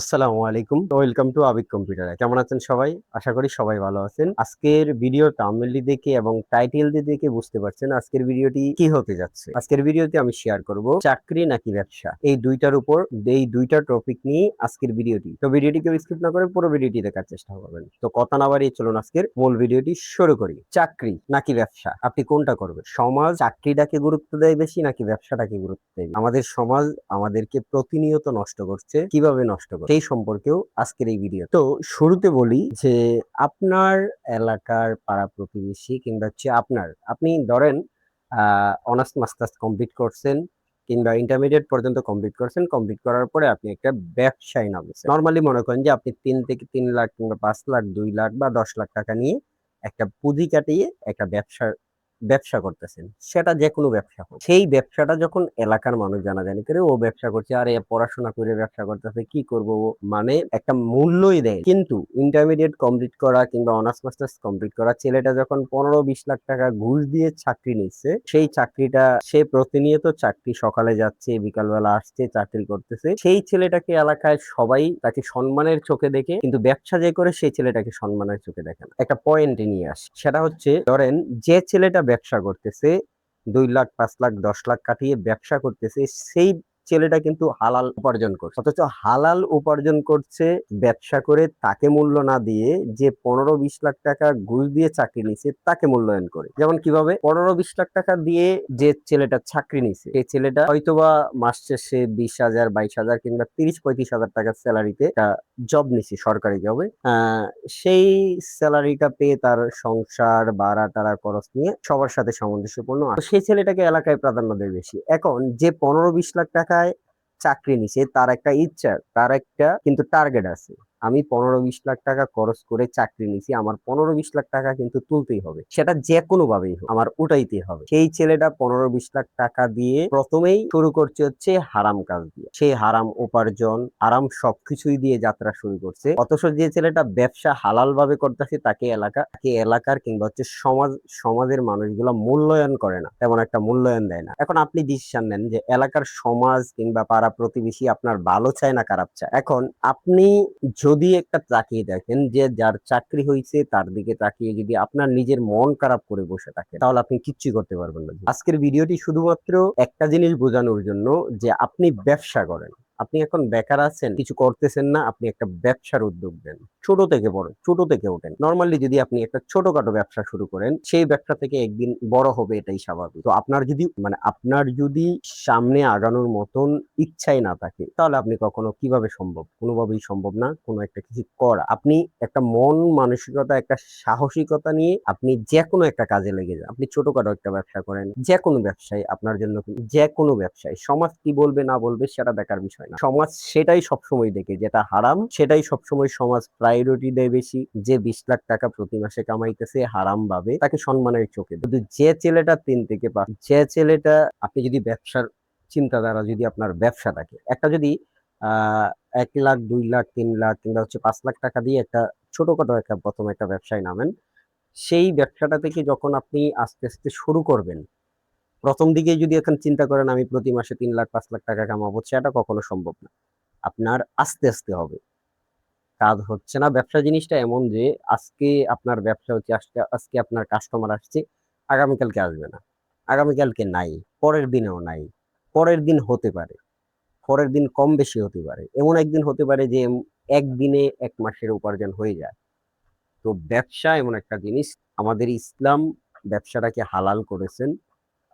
আসসালামু আলাইকুম, welcome to আবিক computer. কেমন আছেন সবাই? আশা করি সবাই ভালো আছেন। আজকের ভিডিও থাম্বনেল দেখে এবং টাইটেল দেখে বুঝতে পারছেন আজকের ভিডিওটি কি হতে যাচ্ছে। আজকের ভিডিওতে আমি শেয়ার করব চাকরি নাকি ব্যবসা, এই দুইটা টপিক নিয়ে আজকের ভিডিওটি। তো ভিডিওটি কেউ স্কিপ না করে পুরো ভিডিওটি দেখার চেষ্টা করবেন। তো কথা না বাড়িয়ে চলুন আজকের মূল ভিডিওটি শুরু করি। চাকরি নাকি ব্যবসা, আপনি কোনটা করবেন? সমাজ চাকরিটাকে গুরুত্ব দেয় বেশি নাকি ব্যবসাটাকে গুরুত্ব দেয়? আমাদের সমাজ আমাদেরকে প্রতিনিয়ত নষ্ট করছে, কিভাবে নষ্ট করছে সেই সম্পর্কেও আজকের এই ভিডিও। তো শুরুতে বলি যে আপনার এলাকার পাড়া প্রতিবেশী কিংবা হচ্ছে আপনি ধরেন অনার্স মাস্টার্স কমপ্লিট করছেন কিংবা ইন্টারমিডিয়েট পর্যন্ত কমপ্লিট করছেন, কমপ্লিট করার পরে আপনি একটা ব্যবসায় নামছেন। নর্মালি মনে করেন যে আপনি 3 থেকে 3 লাখ কিংবা 5 লাখ, 2 লাখ বা 10 লাখ টাকা নিয়ে একটা পুঁজি কাটিয়ে একটা ব্যবসা করতেছেন, সেটা যে কোনো ব্যবসা হোক। সেই ব্যবসাটা যখন এলাকার মানুষ জানাজানি করে ও ব্যবসা করছে, আর এ পড়াশোনা করে ব্যবসা করতেছে, কি করব ও, মানে একটা মূল্যই দেয়। কিন্তু ইন্টারমিডিয়েট কমপ্লিট করা কিংবা অনার্স মাস্টার্স কমপ্লিট করা ছেলেটা যখন 15-20 লাখ টাকা ঘুষ দিয়ে চাকরি নিচ্ছে, সেই চাকরিটা সে প্রতিনিয়ত চাকরি, সকালে যাচ্ছে বিকালবেলা আসছে, চাকরি করতেছে, সেই ছেলেটাকে এলাকায় সবাই তাকে সম্মানের চোখে দেখে, কিন্তু ব্যবসা যে করে সেই ছেলেটাকে সম্মানের চোখে দেখে না। একটা পয়েন্টে নিয়ে আসে, সেটা হচ্ছে ধরেন যে ছেলেটা ব্যবসা করতেছে 2 লাখ, 5 লাখ, 10 লাখ কাটিয়ে ব্যবসা করতেছে, সেই ছেলেটা কিন্তু হালাল উপার্জন করছে। অথচ হালাল উপার্জন করছে ব্যবসা করে, তাকে মূল্য না দিয়ে যে 15-20 লাখ টাকা ঘুষ দিয়ে চাকরি নিছে তাকে মূল্যায়ন করে। যেমন কিভাবে? 15-20 লাখ টাকা দিয়ে যে ছেলেটা চাকরি নিছে, সেই ছেলেটা হয়তোবা মাস শেষে 20,000, 22,000 কিংবা 30-35 হাজার টাকার স্যালারিতে একটা জব নিছে, সরকারি জবে। সেই স্যালারিটা পেয়ে তার সংসার ভাড়া টাড়া খরচ নিয়ে সবার সাথে সামঞ্জস্যপূর্ণ আছে। সেই ছেলেটাকে এলাকায় প্রাধান্য দেয় বেশি। এখন যে 15-20 লাখ টাকায় চাকরি নিছে, তার একটা ইচ্ছা, তার একটা কিন্তু টার্গেট আছে। আমি 15-20 লাখ টাকা খরচ করে চাকরি নিছি, আমার 15-20 লাখ টাকা কিন্তু তুলতেই হবে, সেটা যে কোনো ভাবেই হোক আমার উঠাইতে হবে। সেই ছেলেটা 15-20 লাখ টাকা দিয়ে প্রথমেই শুরু করছে হচ্ছে হারাম কাজ দিয়ে, সেই হারাম উপার্জন, হারাম সবকিছুই দিয়ে যাত্রা শুরু করছে। অথচ যে ছেলেটা ব্যবসা হালাল ভাবে করতেছে তাকে এলাকার কিংবা হচ্ছে সমাজের মানুষগুলো মূল্যায়ন করে না, তেমন একটা মূল্যায়ন দেয় না। এখন আপনি ডিসিশন নেন যে এলাকার সমাজ কিংবা পাড়া প্রতিবেশী আপনার ভালো চায় না খারাপ চায়। এখন আপনি যদি একটা তাকিয়ে দেখেন যে যার চাকরি হয়েছে তার দিকে তাকিয়ে যদি আপনার নিজের মন খারাপ করে বসে থাকেন, তাহলে আপনি কিচ্ছু করতে পারবেন না। আজকের ভিডিওটি শুধুমাত্র একটা জিনিস বোঝানোর জন্য যে আপনি ব্যবসা করেন, আপনি এখন বেকার আছেন, কিছু করতেছেন না, আপনি একটা ব্যবসার উদ্যোগ নেন। ছোট থেকে বড়, ছোট থেকে ওঠেন। নর্মালি যদি আপনি একটা ছোটখাটো ব্যবসা শুরু করেন, সেই ব্যবসা থেকে একদিন বড় হবে, এটাই স্বাভাবিক। তো আপনার যদি সামনে আগানোর মতন ইচ্ছাই না থাকে, তাহলে আপনি কখনো কিভাবে সম্ভব? কোনোভাবেই সম্ভব না কোনো একটা কিছু করা। আপনি একটা মন মানসিকতা, একটা সাহসিকতা নিয়ে আপনি যে কোনো একটা কাজে লেগে যান। আপনি ছোটখাটো একটা ব্যবসা করেন, যে কোনো ব্যবসায় আপনার জন্য, যে কোনো ব্যবসায় সমাজ কি বলবে না বলবে সেটা দেখার বিষয় না। সমাজ সেটাই সবসময় দেখে, যেটা হারাম সেটাই সবসময় সমাজ প্রায়োরিটি দেয় বেশি। যে 20 লাখ টাকা প্রতি মাসে কামাইতেছে হারাম ভাবে, তাকে সম্মানের চোখে। কিন্তু যে ছেলেটা 3 থেকে 5, যে ছেলেটা, আপনি যদি ব্যবসার চিন্তাধারা, যদি আপনার ব্যবসা থাকে, একটা যদি 1 লাখ, 2 লাখ, 3 লাখ কিংবা হচ্ছে 5 লাখ টাকা দিয়ে একটা ছোটখাটো একটা প্রথম একটা ব্যবসায় নামেন, সেই ব্যবসাটা থেকে যখন আপনি আস্তে আস্তে শুরু করবেন, প্রথম দিকে যদি এখন চিন্তা করেন আমি প্রতি মাসে 3 লাখ, 5 লাখ টাকা কামাবো, সেটা কখনো সম্ভব না। আপনার আস্তে আস্তে হবে। কাজ হচ্ছে না, ব্যবসা জিনিসটা এমন যে আজকে আপনার ব্যবসা হচ্ছে, আজকে আজকে আপনার কাস্টমার আসছে, আগামীকালকে আসবে না, আগামীকালকে নাই, পরের দিনেও নাই, পরের দিন হতে পারে, পরের দিন কম বেশি হতে পারে, এমন একদিন হতে পারে যে একদিনে 1 মাসের উপার্জন হয়ে যায়। তো ব্যবসা এমন একটা জিনিস, আমাদের ইসলাম ব্যবসাটাকে হালাল করেছেন।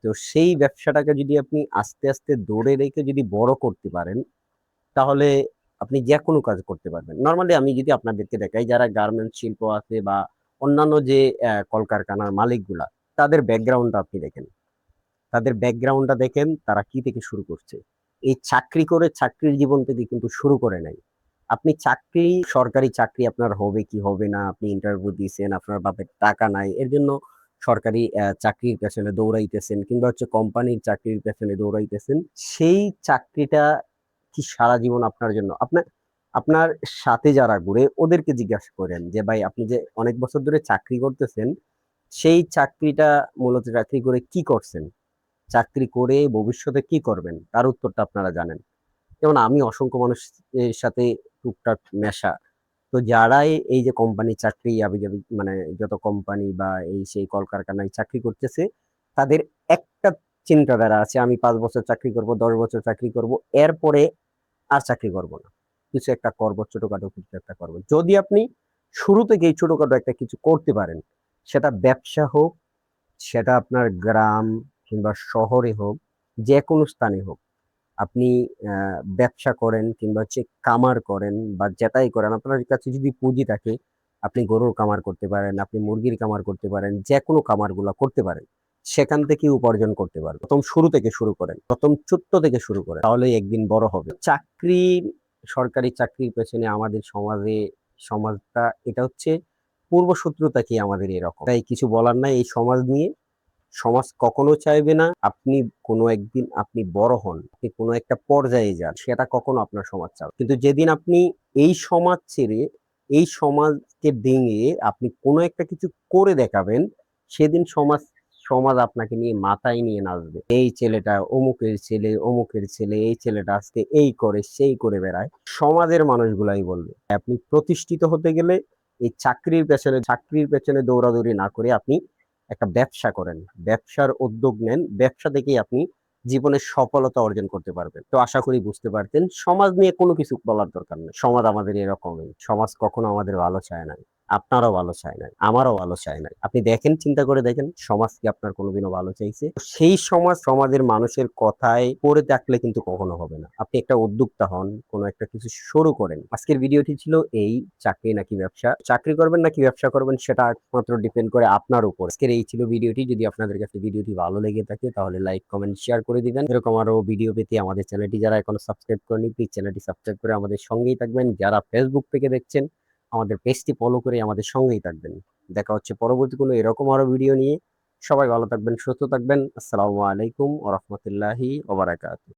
তো সেই ব্যবসাটাকে যদি আপনি আস্তে আস্তে ধরে রেখে যদি বড় করতে পারেন, তাহলে আপনি যে কোনো কাজ করতে পারবেন। নর্মালি আমি যদি আপনাদেরকে দেখাই, যারা গার্মেন্টস শিল্প আছে বা অন্যান্য যে কলকারখানার মালিকগুলা, তাদের ব্যাকগ্রাউন্ডটা আপনি দেখেন, তাদের ব্যাকগ্রাউন্ডটা দেখেন, তারা কি থেকে শুরু করছে। এই চাকরি করে, চাকরির জীবন থেকে কিন্তু শুরু করে নাই। আপনি চাকরি, সরকারি চাকরি আপনার হবে কি হবে না, আপনি ইন্টারভিউ দিয়েছেন, আপনার বাপের টাকা নাই, এর জন্য সরকারি চাকরির পেছনে দৌড়াইতেছেন কিংবা হচ্ছে কোম্পানির চাকরির পেছনে দৌড়াইতেছেন। সেই চাকরিটা কি সারা জীবন আপনার জন্য? আপনার আপনার সাথে যারা ঘুরে ওদেরকে জিজ্ঞাসা করেন যে ভাই, আপনি যে অনেক বছর ধরে চাকরি করতেছেন, সেই চাকরিটা মূলত চাকরি করে কি করছেন, চাকরি করে ভবিষ্যতে কি করবেন, তার উত্তরটা আপনারা জানেন। যেমন আমি অসংখ্য মানুষের সাথে টুকটাক নেশা। তো যারাই এই যে কোম্পানি চাকরি আবিজাবি মানে যত কোম্পানি বা এই সেই কলকারখানায় চাকরি করতেছে, তাদের একটা চিন্তাধারা আছে, আমি 5 বছর চাকরি করব, 10 বছর চাকরি করব, এরপরে আর চাকরি করব না। কিছু একটা করব, ছোটখাটো কিছু একটা করব। যদি আপনি শুরু থেকেই ছোটখাটো একটা কিছু করতে পারেন, সেটা ব্যবসা হোক, সেটা আপনার গ্রাম কিংবা শহরে হোক, যেকোনো স্থানে হোক, আপনি ব্যবসা করেন কিংবা হচ্ছে কামার করেন বা যেটাই করেন, আপনার কাছে যদি পুঁজি থাকে, আপনি গরুর কামার করতে পারেন, আপনি মুরগির কামার করতে পারেন, যেকোনো কামারগুলা করতে পারেন। সেখান থেকে উপার্জন করতে পারবেন। প্রথম শুরু থেকে শুরু করেন, প্রথম ছোট্ট থেকে শুরু করেন, তাহলেই একদিন বড় হবে। চাকরি, সরকারি চাকরির পেছনে আমাদের সমাজে, সমাজটা এটা হচ্ছে পূর্বশত্রুতা কি আমাদের এরকম, তাই কিছু বলার নাই এই সমাজ নিয়ে। সমাজ কখনো চাইবে না আপনি কোনো একদিন আপনি বড় হন, আপনি কোনো একটা পর্যায়ে যান, সেটা কখনো আপনার সমাজ চাবে। কিন্তু যেদিন আপনি এই সমাজ ছেড়ে, এই সমাজকে ভেঙে আপনি কোনো একটা কিছু করে দেখাবেন, সেদিন সমাজ সমাজ আপনাকে নিয়ে মাথায় নিয়ে নাচবে। এই ছেলেটা অমুকের ছেলে, অমুকের ছেলে, এই ছেলেটা আজকে এই করে সেই করে বেড়ায়, সমাজের মানুষগুলাই বলবে। আপনি প্রতিষ্ঠিত হতে গেলে এই চাকরির পেছনে দৌড়াদৌড়ি না করে আপনি একটা ব্যবসা করেন, ব্যবসার উদ্যোগ নেন, ব্যবসা থেকেই আপনি জীবনের সফলতা অর্জন করতে পারবেন। তো আশা করি বুঝতে পারতেন, সমাজ নিয়ে কোনো কিছু বলার দরকার নেই। সমাজ আমাদের এরকমই, সমাজ কখনো আমাদের ভালো চায় না, আপনারও ভালো চায় নাই, আমারও ভালো চায় নাই। আপনি দেখেন, চিন্তা করে দেখেন, সমাজ কি আপনার কোনোদিনও ভালো চাইছে? সেই সমাজ, সমাজের মানুষের কথায় পড়ে থাকলে কিন্তু কখনো হবে না। আপনি একটা উদ্যোক্তা হন, কোনো একটা কিছু শুরু করেন। আজকের ভিডিওটি ছিল এই, চাকরি নাকি ব্যবসা, চাকরি করবেন নাকি ব্যবসা করবেন সেটা একমাত্র ডিপেন্ড করে আপনার উপর। আজকের এই ছিল ভিডিওটি। যদি আপনাদের কাছে ভিডিওটি ভালো লেগে থাকে তাহলে লাইক, কমেন্ট, শেয়ার করে দিবেন। এরকম আরো ভিডিও পেতে আমাদের চ্যানেলটি যারা এখনো সাবস্ক্রাইব করেনি, প্লিজ চ্যানেলটি সাবস্ক্রাইব করে আমাদের সঙ্গেই থাকবেন। যারা ফেসবুক থেকে দেখছেন, আমাদের পেজটি ফলো করে আমাদের সঙ্গেই থাকবেন। দেখা হচ্ছে পরবর্তী কোনো এরকম আরো ভিডিও নিয়ে। সবাই ভালো থাকবেন, সুস্থ থাকবেন। আসসালামু আলাইকুম ওয়া রাহমাতুল্লাহি ওয়া বারাকাতুহু।